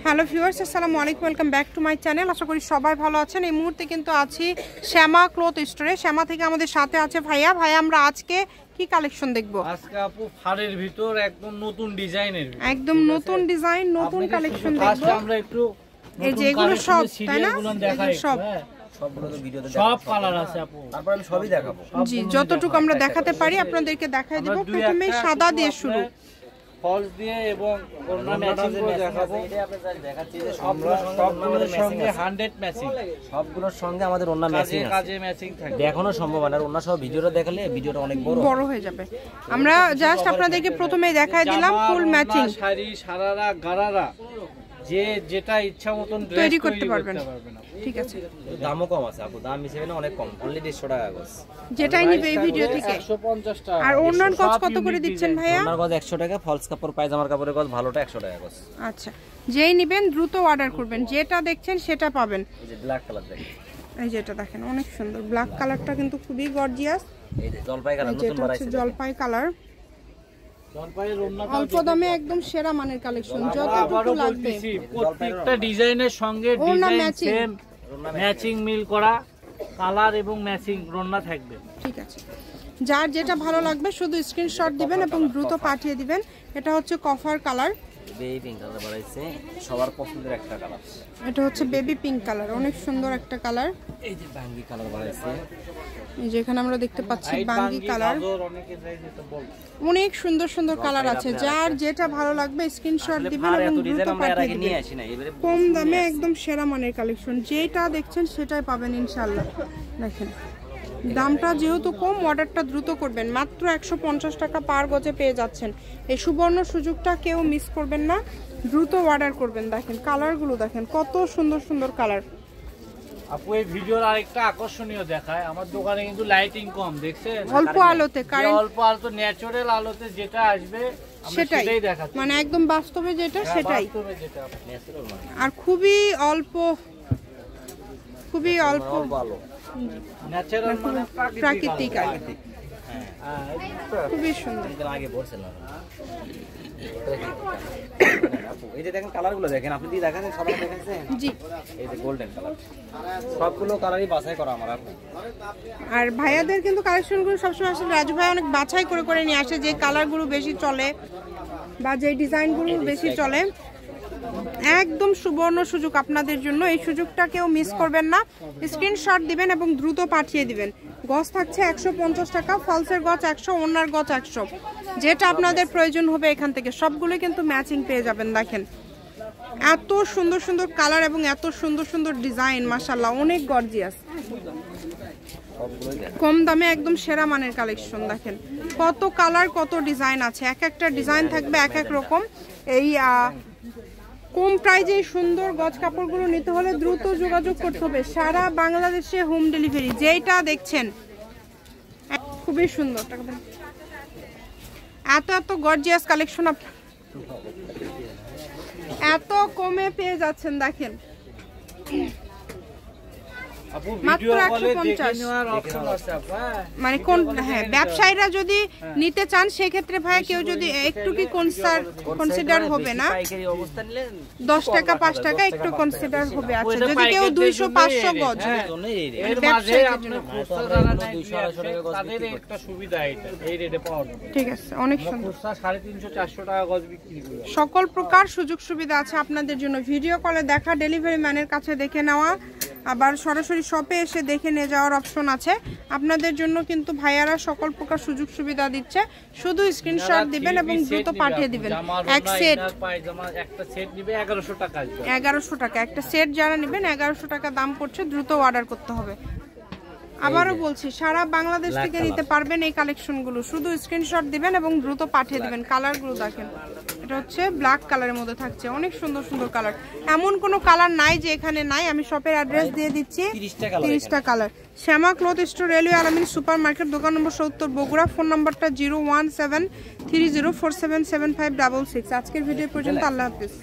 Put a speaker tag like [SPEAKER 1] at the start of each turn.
[SPEAKER 1] Hello viewers, আসসালামু আলাইকুম, welcome back to my channel. আশা করি সবাই ভালো আছেন। এই মুহূর্তে কিন্তু আছি শ্যামা ক্লথ স্টোরে। শ্যামা থেকে আমাদের সাথে আছে ভাইয়া। আমরা আজকে কি কালেকশন দেখব?
[SPEAKER 2] আজকে আপু ফাড়ের ভিতর একদম নতুন ডিজাইনের,
[SPEAKER 1] একদম নতুন ডিজাইন, নতুন কালেকশন দেখব।
[SPEAKER 2] আমরা একটু
[SPEAKER 1] এই যে এগুলো সব, তাই না?
[SPEAKER 2] দেখাই
[SPEAKER 1] সব
[SPEAKER 2] সবগুলো তো ভিডিওতে সব কালার আছে আপু, তারপর আমি সবই দেখাবো।
[SPEAKER 1] জি, যতটুকু আমরা দেখাতে পারি আপনাদেরকে দেখাই দেব। প্রথমে সাদা দিয়ে শুরু,
[SPEAKER 2] ফলস দিয়ে এবং ওড়না ম্যাচিং করে দেখাবো। এটা আপনাদের দেখাচ্ছি যে সবগুলোর সঙ্গে 100 ম্যাচিং, সবগুলোর সঙ্গে আমাদের ওড়না ম্যাচিং আছে, কাজে ম্যাচিং থাকে। দেখানো সম্ভব না, ওড়না সহ ভিডিওটা দেখালে ভিডিওটা অনেক বড়
[SPEAKER 1] হয়ে যাবে। আমরা জাস্ট আপনাদেরকে প্রথমেই দেখাই দিলাম ফুল ম্যাচিং।
[SPEAKER 2] শাড়ি, সারারা, গারারা যে যেটা ইচ্ছা মতন
[SPEAKER 1] তৈরি করতে পারবেন। ঠিক আছে,
[SPEAKER 2] দামও কম আছে আপু, দাম হিসেবে না অনেক কম, অনলি 150 টাকা গজ।
[SPEAKER 1] যেটাই নিবে এই ভিডিও থেকে
[SPEAKER 2] 150 টাকা।
[SPEAKER 1] আর ওড়নার গজ কত করে দিচ্ছেন ভাইয়া?
[SPEAKER 2] ওড়নার গজ 100 টাকা, ফলস কাপড় পায়জামার কাপড়ের গজ ভালোটা 100 টাকা গজ।
[SPEAKER 1] আচ্ছা, যেই নেবেন দ্রুত অর্ডার করবেন, যেটা দেখছেন সেটা পাবেন।
[SPEAKER 2] এই যে ব্ল্যাক কালার দেখেন,
[SPEAKER 1] এই যেটা দেখেন অনেক সুন্দর, ব্ল্যাক কালারটা কিন্তু খুবই গর্জিয়াস।
[SPEAKER 2] এই যে জলপাই কালার নতুন বানাইছে,
[SPEAKER 1] জলপাই কালার,
[SPEAKER 2] জলপাইয়ের ওড়না
[SPEAKER 1] অল্প দামে একদম সেরা মানের কালেকশন। যতটুকু লাগবে
[SPEAKER 2] প্রত্যেকটা ডিজাইনের সঙ্গে ডিজাইন সেম ম্যাচিং মিল করা কালার এবং ম্যাচিং ওড়না থাকবে।
[SPEAKER 1] ঠিক আছে, যার যেটা ভালো লাগবে শুধু স্ক্রিনশট দিবেন এবং দ্রুত পাঠিয়ে দিবেন। এটা হচ্ছে কফার কালার,
[SPEAKER 2] বেবি পিঙ্ক কালার বানাইছে, সবার পছন্দের একটা কালার।
[SPEAKER 1] এটা হচ্ছে বেবি পিঙ্ক কালার, অনেক সুন্দর একটা কালার।
[SPEAKER 2] এই যে বাঙ্গি কালার বানাইছে,
[SPEAKER 1] এই যে এখানে আমরা দেখতে পাচ্ছি বাঙ্গি কালার। অনেক সুন্দর সুন্দর কালার আছে, যার যেটা ভালো লাগবে স্ক্রিনশট দিবেন এবং দ্রুত পাঠিয়ে দিবেন। কম দামে একদম সেরা মানের কালেকশন, যেটা দেখছেন সেটাই পাবেন ইনশাআল্লাহ। দেখেন দামটা যেহেতু কম, অর্ডারটা দ্রুত করবেন। মাত্র 150 টাকা পার গজে পেয়ে যাচ্ছেন। এই সুবর্ণ সুযোগটা কেউ মিস করবেন না, দ্রুত অর্ডার করবেন। দেখেন কালারগুলো দেখেন, কত সুন্দর সুন্দর কালার।
[SPEAKER 2] আপু এই ভিডিওর আরেকটা আকর্ষণীয় দেখায়, আমার দোকানে কিন্তু লাইটিং কম, দেখছেন?
[SPEAKER 1] অল্প আলোতে,
[SPEAKER 2] অল্প আলোতে ন্যাচারাল আলোতে যেটা আসবে
[SPEAKER 1] সেটাই দেখাচ্ছি, মানে একদম বাস্তবে যেটা সেটাই। আর খুবই অল্প
[SPEAKER 2] আলো, ন্যাচারাল মানে
[SPEAKER 1] প্রাকৃতিক আলো, খুবই সুন্দর।
[SPEAKER 2] আগে বলছিলাম আপু, এই যে দেখেন কালারগুলো দেখেন, আপনি দিয়ে দেখাচ্ছেন, সবাই দেখাচ্ছেন।
[SPEAKER 1] জি,
[SPEAKER 2] এই যে গোল্ডেন কালার, সবগুলো কালারই বাছাই করা আমার আপু।
[SPEAKER 1] আর ভাইয়াদের কিন্তু কালেকশনগুলো সবসময় আসলে রাজু ভাই অনেক বাছাই করে করে নিয়ে আসে, যে কালারগুলো বেশি চলে বা যে ডিজাইনগুলো বেশি চলে। একদম সুবর্ণ সুযোগ আপনাদের জন্য, এই সুযোগটা কেউ মিস করবেন না। স্ক্রিনশট দিবেন এবং দ্রুত পাঠিয়ে দিবেন। গজ থাকছে 150 টাকা, ফলসের গজ 100, ওড়নার গজ 100। যেটা আপনাদের প্রয়োজন হবে এখান থেকে সবগুলো কিন্তু ম্যাচিং পেয়ে যাবেন। দেখেন এত সুন্দর সুন্দর কালার এবং এত সুন্দর সুন্দর ডিজাইন, মাশাআল্লাহ অনেক গর্জিয়াস। কম দামে একদম সেরা মানের কালেকশন। দেখেন কত কালার, কত ডিজাইন আছে, এক একটা ডিজাইন থাকবে এক এক রকম। এই কম প্রাইজে সুন্দর গজ কাপড়গুলো নিতে হলে দ্রুত যোগাযোগ করতে হবে। সারা বাংলাদেশে হোম ডেলিভারি। যেটা দেখছেন খুবই সুন্দর, এত এত গর্জিয়াস কালেকশন এত কমে পেয়ে যাচ্ছেন। দেখেন মানে কোন, হ্যাঁ ব্যবসায়ীরা যদি নিতে চান সেক্ষেত্রে ভাইয়া কেউ যদি একটু কি কনসিডার হবে না, 10 টাকা 5 টাকা একটু কনসিডার হবে। আচ্ছা যদি কেউ 200-500 গজ, ঠিক আছে, অনেক সুন্দর,
[SPEAKER 2] 350-400 টাকা গজ বিক্রি করে।
[SPEAKER 1] সকল প্রকার সুযোগ সুবিধা আছে আপনাদের জন্য। ভিডিও কলে দেখা, ডেলিভারি ম্যানের কাছে দেখে নেওয়া, আবার সরাসরি শপে এসে দেখে নিয়ে যাওয়ার অপশন আছে আপনাদের জন্য। কিন্তু ভাইয়ারা সকল প্রকার সুযোগ সুবিধা দিচ্ছে, শুধু স্ক্রিনশট দিবেন এবং দ্রুত পাঠিয়ে দিবেন। এক সেট,
[SPEAKER 2] একটা সেট নিবে 1100 টাকা,
[SPEAKER 1] 1100 টাকা একটা সেট যারা নেবেন 1100 টাকা দাম পড়ছে, দ্রুত অর্ডার করতে হবে। আবারও বলছি, সারা বাংলাদেশ থেকে নিতে পারবেন এই কালেকশনগুলো, শুধু স্ক্রিনশট দিবেন এবং দ্রুত পাঠিয়ে দিবেন। কালারগুলো দেখেন, এটা হচ্ছে ব্ল্যাক কালারের মধ্যে থাকছে, অনেক সুন্দর সুন্দর কালার। এমন কোনো কালার নাই যে এখানে নাই। আমি শপের অ্যাড্রেস দিয়ে দিচ্ছি, 30টা কালার। শ্যামা ক্লথ স্টোর, রেলওয়ে আলামিন সুপার মার্কেট, দোকান নম্বর 70, বগুড়া। ফোন নাম্বারটা 01730477566। আজকের ভিডিও পর্যন্ত, আল্লাহ হাফিজ।